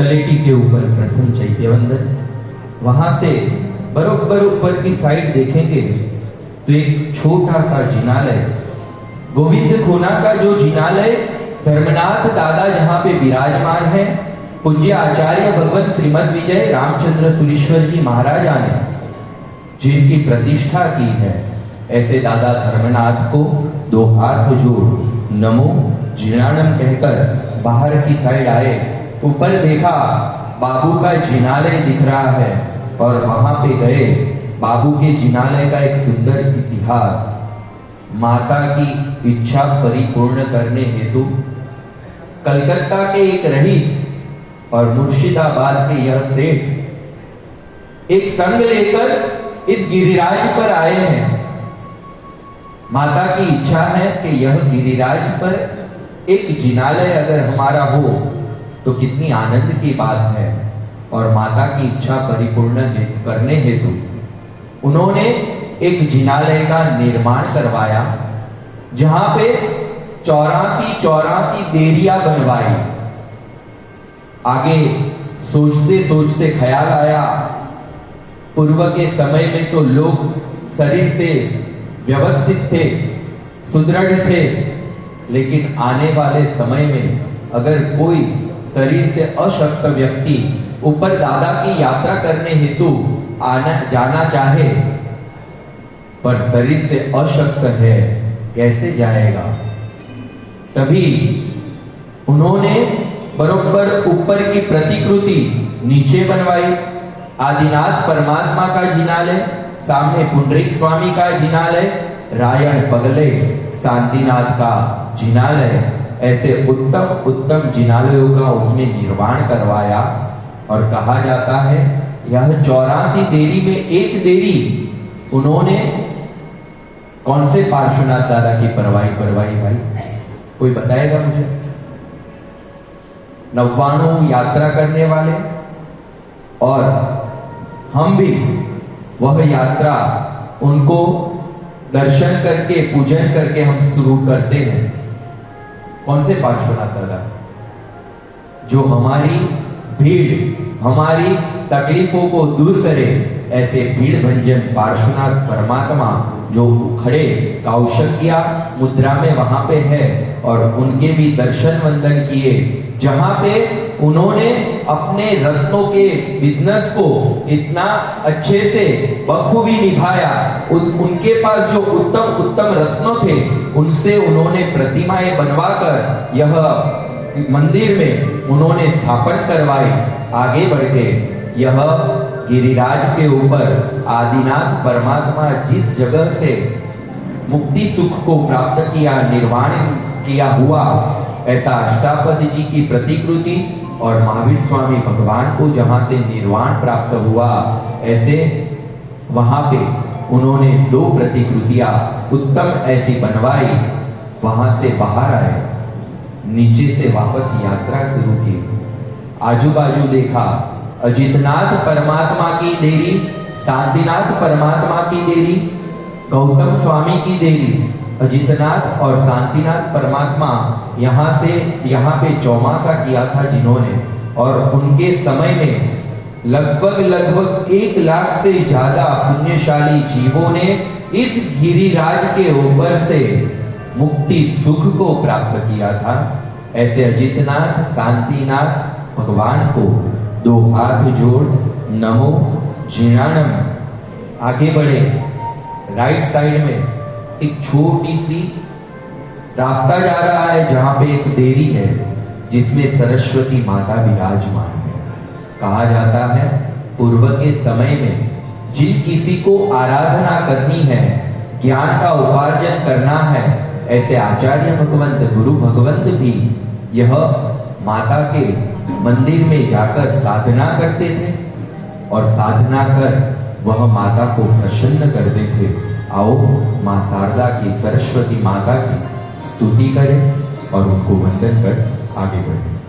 तलेटी के ऊपर प्रथम चैत्य वंदन। वहां से बरोबर ऊपर की साइड देखेंगे तो एक छोटा सा जिनालय, गोविंद खोना का जो जिनालय धर्मनाथ दादा जहां पे विराजमान है, पूज्य आचार्य भगवान श्रीमद विजय रामचंद्र सुरीश्वर जी महाराजा ने जिनकी प्रतिष्ठा की है, ऐसे दादा धर्मनाथ को दो हाथ जोड़ नमो जिनाणम कहकर बाहर की साइड आए। ऊपर देखा बाबू का जिनालय दिख रहा है और वहां पे गए। बाबू के जिनालय का एक सुंदर इतिहास, माता की इच्छा परिपूर्ण करने हेतु कलकत्ता के एक रईस और मुर्शिदाबाद के यह सेठ एक संग लेकर इस गिरिराज पर आए हैं। माता की इच्छा है कि यह गिरिराज पर एक जिनालय अगर हमारा हो तो कितनी आनंद की बात है। और माता की इच्छा परिपूर्ण करने हेतु उन्होंने एक जिनालय का निर्माण करवाया, जहां पे 84 देरिया बनवाई। आगे सोचते सोचते ख्याल आया, पूर्व के समय में तो लोग शरीर से व्यवस्थित थे, सुदृढ़ थे, लेकिन आने वाले समय में अगर कोई शरीर से अशक्त व्यक्ति ऊपर दादा की यात्रा करने हेतु आना जाना चाहे पर शरीर से अशक्त है, कैसे जाएगा? तभी उन्होंने बरोबर ऊपर की प्रतिकृति नीचे बनवाई। आदिनाथ परमात्मा का जिनालय, सामने पुंडरीक स्वामी का जिनालय, रायण पगले शांतिनाथ का जिनालय, ऐसे उत्तम उत्तम जिनालयों का उसमें निर्माण करवाया। और कहा जाता है यह 84 देरी में एक देरी उन्होंने कौन से पार्श्वनाथ दादा की परवाई भाई, कोई बताएगा मुझे? 99 यात्रा करने वाले, और हम भी वह यात्रा उनको दर्शन करके पूजन करके हम शुरू करते हैं। कौन से पार्श्वनाथ दादा? जो हमारी भीड़, हमारी तकलीफों को दूर करे, ऐसे भीड़ भंजन पार्श्वनाथ परमात्मा जो खड़े कौशल्या मुद्रा में वहां पे है, और उनके भी दर्शन वंदन किए, जहां पे उन्होंने अपने रत्नों के बिजनेस को इतना अच्छे से बखूबी निभाया। उनके पास जो उत्तम उत्तम रत्नों थे उनसे उन्होंने प्रतिमाएं बनवाकर यह मंदिर में उन्होंने स्थापन करवाई। आगे बढ़ के यह गिरिराज के ऊपर आदिनाथ परमात्मा जिस जगह से मुक्ति सुख को प्राप्त किया, निर्वाण किया हुआ, ऐसा अष्टापद जी की प्रतिकृति और महावीर स्वामी भगवान को जहां से निर्वाण प्राप्त हुआ, ऐसे वहां पे उन्होंने 2 प्रतिकृतियां उत्तम ऐसी बनवाई। वहां से बाहर आए, नीचे से वापस यात्रा शुरू की। आजू बाजू देखा, अजितनाथ परमात्मा की देरी, शांतिनाथ परमात्मा की देरी, गौतम स्वामी की देरी। अजितनाथ और शांतिनाथ परमात्मा यहाँ से यहाँ पे चौमासा किया था जिन्होंने, और उनके समय में लगभग 1 लाख से ज्यादा पुण्यशाली जीवों ने इस गिरिराज के ऊपर से मुक्ति सुख को प्राप्त किया था। ऐसे अजितनाथ शांतिनाथ भगवान को 2 हाथ जोड़ नमो जिनाणम। आगे बढ़े, राइट साइड में एक छोटी सी रास्ता जा रहा है, जहां पे एक देरी है जिसमें सरस्वती माता विराजमान है। कहा जाता है पूर्व के समय में जिन किसी को आराधना करनी है, ज्ञान का उपार्जन करना है, ऐसे आचार्य भगवंत गुरु भगवंत भी यह माता के मंदिर में जाकर साधना करते थे, और साधना कर वह माता को प्रसन्न करते थे। आओ मां शारदा की, सरस्वती माता की स्तुति करें और उनको वंदन कर आगे बढ़ें।